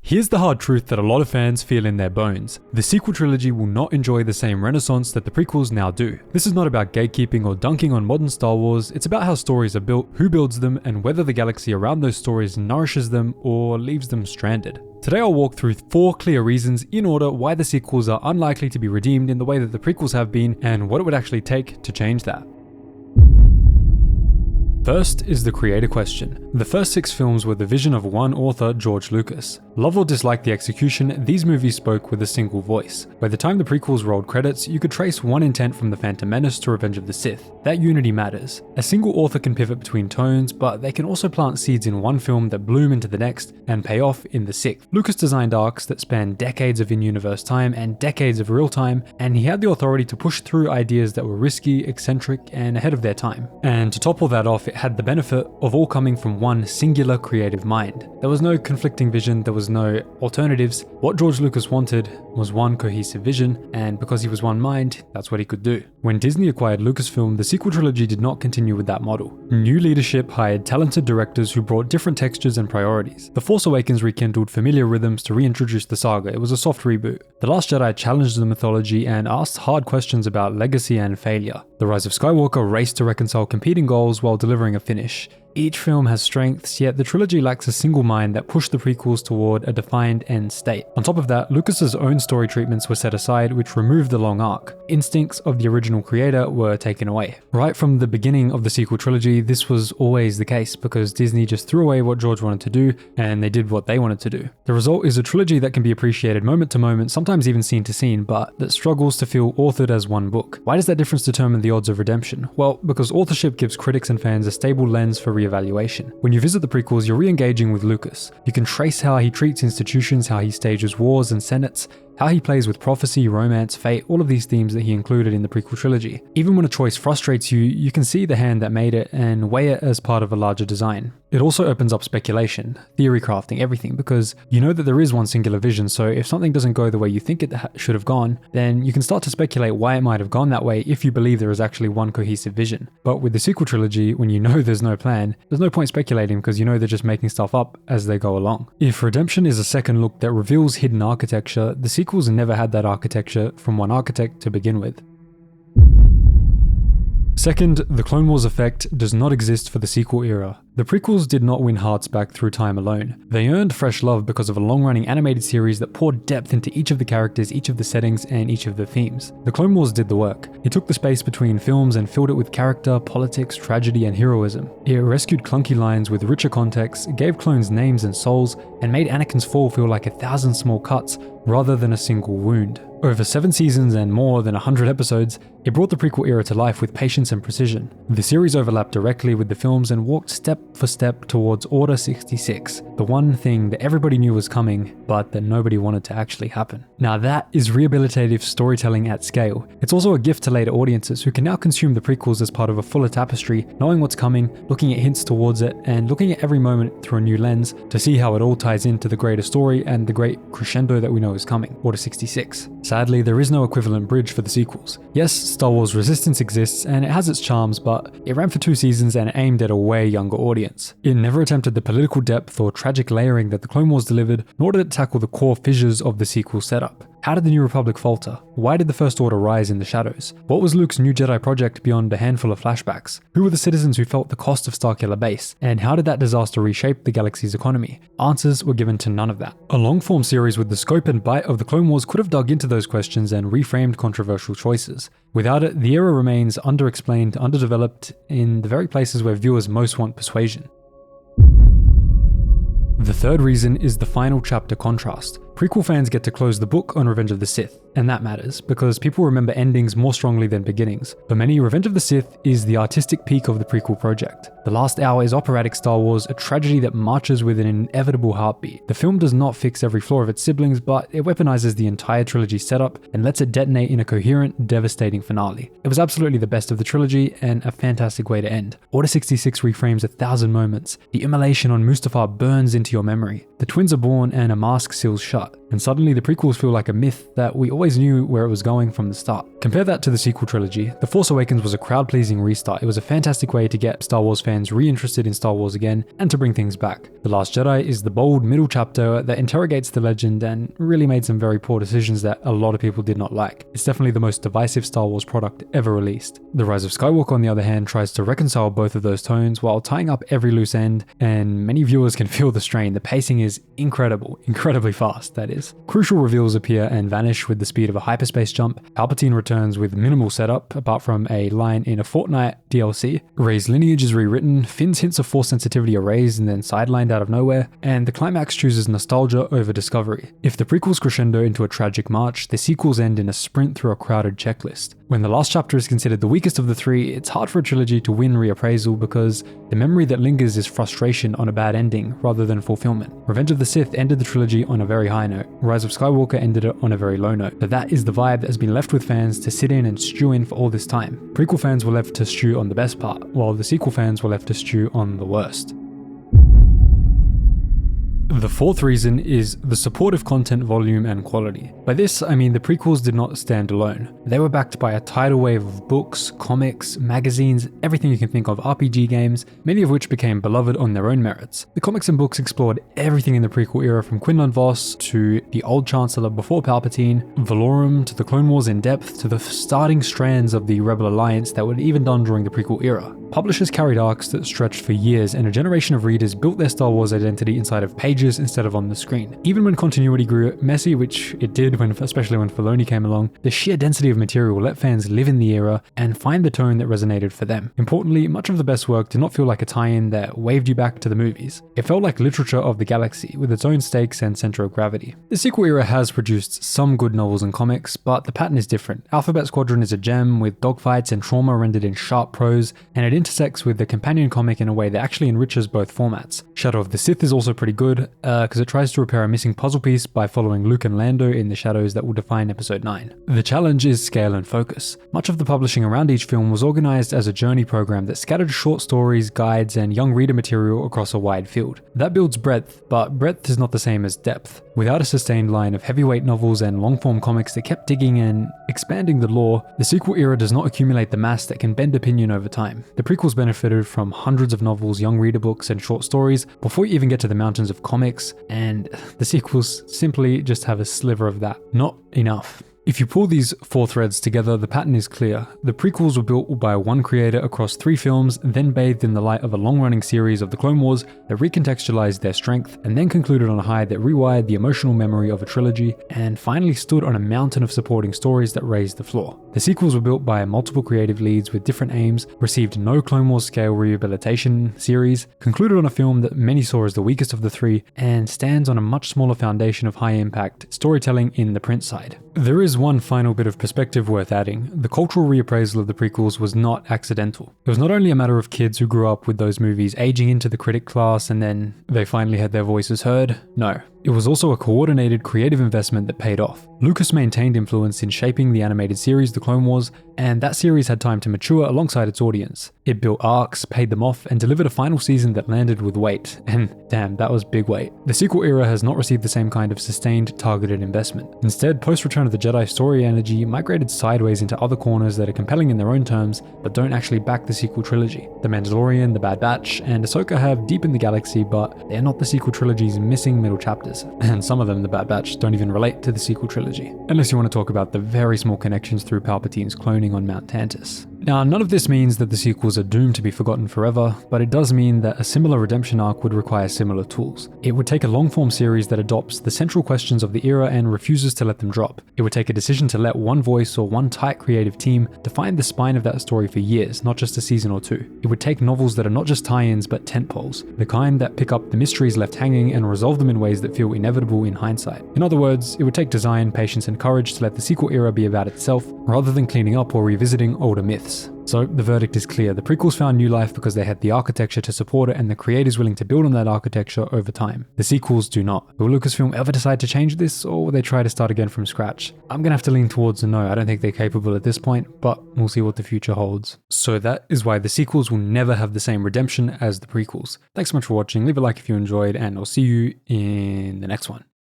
Here's the hard truth that a lot of fans feel in their bones. The sequel trilogy will not enjoy the same renaissance that the prequels now do. This is not about gatekeeping or dunking on modern Star Wars, it's about how stories are built, who builds them, and whether the galaxy around those stories nourishes them or leaves them stranded. Today I'll walk through 4 clear reasons in order why the sequels are unlikely to be redeemed in the way that the prequels have been, and what it would actually take to change that. First is the creator question. The first 6 films were the vision of one author, George Lucas. Love or dislike the execution, these movies spoke with a single voice. By the time the prequels rolled credits, you could trace one intent from The Phantom Menace to Revenge of the Sith. That unity matters. A single author can pivot between tones, but they can also plant seeds in one film that bloom into the next and pay off in the 6th. Lucas designed arcs that span decades of in-universe time and decades of real time, and he had the authority to push through ideas that were risky, eccentric, and ahead of their time. And to top all that off, it had the benefit of all coming from one singular creative mind. There was no conflicting vision, there was no alternatives. What George Lucas wanted was one cohesive vision, and because he was one mind, that's what he could do. When Disney acquired Lucasfilm, the sequel trilogy did not continue with that model. New leadership hired talented directors who brought different textures and priorities. The Force Awakens rekindled familiar rhythms to reintroduce the saga. It was a soft reboot. The Last Jedi challenged the mythology and asked hard questions about legacy and failure. The Rise of Skywalker raced to reconcile competing goals while delivering a finish. Each film has strengths, yet the trilogy lacks a single mind that pushed the prequels toward a defined end state. On top of that, Lucas's own story treatments were set aside, which removed the long arc. Instincts of the original creator were taken away. Right from the beginning of the sequel trilogy, this was always the case because Disney just threw away what George wanted to do and they did what they wanted to do. The result is a trilogy that can be appreciated moment to moment, sometimes even scene to scene, but that struggles to feel authored as one book. Why does that difference determine the odds of redemption? Well, because authorship gives critics and fans a stable lens for reevaluation. When you visit the prequels, you're re-engaging with Lucas. You can trace how he treats institutions, how he stages wars and senates, how he plays with prophecy, romance, fate, all of these themes that he included in the prequel trilogy. Even when a choice frustrates you, you can see the hand that made it and weigh it as part of a larger design. It also opens up speculation, theory crafting, everything, because you know that there is one singular vision, so if something doesn't go the way you think it should have gone, then you can start to speculate why it might have gone that way if you believe there is actually one cohesive vision. But with the sequel trilogy, when you know there's no plan, there's no point speculating because you know they're just making stuff up as they go along. If Redemption is a second look that reveals hidden architecture, the sequels never had that architecture from one architect to begin with. Second, the Clone Wars effect does not exist for the sequel era. The prequels did not win hearts back through time alone. They earned fresh love because of a long-running animated series that poured depth into each of the characters, each of the settings, and each of the themes. The Clone Wars did the work. It took the space between films and filled it with character, politics, tragedy, and heroism. It rescued clunky lines with richer context, gave clones names and souls, and made Anakin's fall feel like 1,000 small cuts rather than a single wound. Over 7 seasons and more than 100 episodes, it brought the prequel era to life with patience and precision. The series overlapped directly with the films and walked step for step towards Order 66, the one thing that everybody knew was coming, but that nobody wanted to actually happen. Now that is rehabilitative storytelling at scale. It's also a gift to later audiences who can now consume the prequels as part of a fuller tapestry, knowing what's coming, looking at hints towards it, and looking at every moment through a new lens to see how it all ties into the greater story and the great crescendo that we know is coming, Order 66. Sadly, there is no equivalent bridge for the sequels. Yes, Star Wars Resistance exists and it has its charms, but it ran for 2 seasons and aimed at a way younger audience. It never attempted the political depth or tragic layering that the Clone Wars delivered, nor did it tackle the core fissures of the sequel setup. How did the New Republic falter? Why did the First Order rise in the shadows? What was Luke's new Jedi project beyond a handful of flashbacks? Who were the citizens who felt the cost of Starkiller Base? And how did that disaster reshape the galaxy's economy? Answers were given to none of that. A long-form series with the scope and bite of the Clone Wars could have dug into those questions and reframed controversial choices. Without it, the era remains underexplained, underdeveloped in the very places where viewers most want persuasion. The third reason is the final chapter contrast. Prequel fans get to close the book on Revenge of the Sith, and that matters, because people remember endings more strongly than beginnings. For many, Revenge of the Sith is the artistic peak of the prequel project. The last hour is operatic Star Wars, a tragedy that marches with an inevitable heartbeat. The film does not fix every flaw of its siblings, but it weaponizes the entire trilogy setup and lets it detonate in a coherent, devastating finale. It was absolutely the best of the trilogy, and a fantastic way to end. Order 66 reframes 1,000 moments. The immolation on Mustafar burns into your memory. The twins are born and a mask seals shut. And suddenly the prequels feel like a myth that we always always knew where it was going from the start. Compare that to the sequel trilogy. The Force Awakens was a crowd-pleasing restart. It was a fantastic way to get Star Wars fans reinterested in Star Wars again and to bring things back. The Last Jedi is the bold middle chapter that interrogates the legend and really made some very poor decisions that a lot of people did not like. It's definitely the most divisive Star Wars product ever released. The Rise of Skywalker, on the other hand, tries to reconcile both of those tones while tying up every loose end, and many viewers can feel the strain. The pacing is incredibly fast, that is. Crucial reveals appear and vanish with the speed of a hyperspace jump. Palpatine returns with minimal setup, apart from a line in a Fortnite DLC. Rey's lineage is rewritten, Finn's hints of Force sensitivity are raised and then sidelined out of nowhere, and the climax chooses nostalgia over discovery. If the prequels crescendo into a tragic march, the sequels end in a sprint through a crowded checklist. When the last chapter is considered the weakest of the three, it's hard for a trilogy to win reappraisal because the memory that lingers is frustration on a bad ending rather than fulfillment. Revenge of the Sith ended the trilogy on a very high note. Rise of Skywalker ended it on a very low note. But that is the vibe that has been left with fans to sit in and stew in for all this time. Prequel fans were left to stew on the best part, while the sequel fans were left to stew on the worst. The fourth reason is the supportive content volume and quality. By this, I mean the prequels did not stand alone. They were backed by a tidal wave of books, comics, magazines, everything you can think of, RPG games, many of which became beloved on their own merits. The comics and books explored everything in the prequel era, from Quinlan Vos to the old Chancellor before Palpatine, Valorum to the Clone Wars in depth, to the starting strands of the Rebel Alliance that were even done during the prequel era. Publishers carried arcs that stretched for years, and a generation of readers built their Star Wars identity inside of pages instead of on the screen. Even when continuity grew messy, which it did, especially when Filoni came along, the sheer density of material let fans live in the era and find the tone that resonated for them. Importantly, much of the best work did not feel like a tie-in that waved you back to the movies. It felt like literature of the galaxy, with its own stakes and center of gravity. The sequel era has produced some good novels and comics, but the pattern is different. Alphabet Squadron is a gem, with dogfights and trauma rendered in sharp prose, and it intersects with the companion comic in a way that actually enriches both formats. Shadow of the Sith is also pretty good, because it tries to repair a missing puzzle piece by following Luke and Lando in the shadows that will define Episode 9. The challenge is scale and focus. Much of the publishing around each film was organized as a journey program that scattered short stories, guides, and young reader material across a wide field. That builds breadth, but breadth is not the same as depth. Without a sustained line of heavyweight novels and long-form comics that kept digging and expanding the lore, the sequel era does not accumulate the mass that can bend opinion over time. The prequels benefited from hundreds of novels, young reader books, and short stories before you even get to the mountains of comics, and the sequels simply just have a sliver of that. Not enough. If you pull these four threads together, the pattern is clear. The prequels were built by one creator across 3 films, then bathed in the light of a long-running series of the Clone Wars that recontextualized their strength, and then concluded on a high that rewired the emotional memory of a trilogy, and finally stood on a mountain of supporting stories that raised the floor. The sequels were built by multiple creative leads with different aims, received no Clone Wars scale rehabilitation series, concluded on a film that many saw as the weakest of the 3, and stands on a much smaller foundation of high-impact storytelling in the print side. There is one final bit of perspective worth adding. The cultural reappraisal of the prequels was not accidental. It was not only a matter of kids who grew up with those movies aging into the critic class and then they finally had their voices heard. No. It was also a coordinated creative investment that paid off. Lucas maintained influence in shaping the animated series The Clone Wars, and that series had time to mature alongside its audience. It built arcs, paid them off, and delivered a final season that landed with weight. And damn, that was big weight. The sequel era has not received the same kind of sustained, targeted investment. Instead, post-Return of the Jedi story energy migrated sideways into other corners that are compelling in their own terms, but don't actually back the sequel trilogy. The Mandalorian, The Bad Batch, and Ahsoka have deepened the galaxy, but they're not the sequel trilogy's missing middle chapters. And some of them, The Bad Batch, don't even relate to the sequel trilogy. Unless you want to talk about the very small connections through Palpatine's cloning on Mount Tantus. Now, none of this means that the sequels are doomed to be forgotten forever, but it does mean that a similar redemption arc would require similar tools. It would take a long-form series that adopts the central questions of the era and refuses to let them drop. It would take a decision to let one voice or one tight creative team define the spine of that story for years, not just a season or 2. It would take novels that are not just tie-ins but tentpoles, the kind that pick up the mysteries left hanging and resolve them in ways that feel inevitable in hindsight. In other words, it would take design, patience, and courage to let the sequel era be about itself, rather than cleaning up or revisiting older myths. So the verdict is clear. The prequels found new life because they had the architecture to support it and the creators willing to build on that architecture over time. The sequels do not. Will Lucasfilm ever decide to change this, or will they try to start again from scratch? I'm gonna have to lean towards a no. I don't think they're capable at this point, but we'll see what the future holds. So that is why the sequels will never have the same redemption as the prequels. Thanks so much for watching. Leave a like if you enjoyed, and I'll see you in the next one.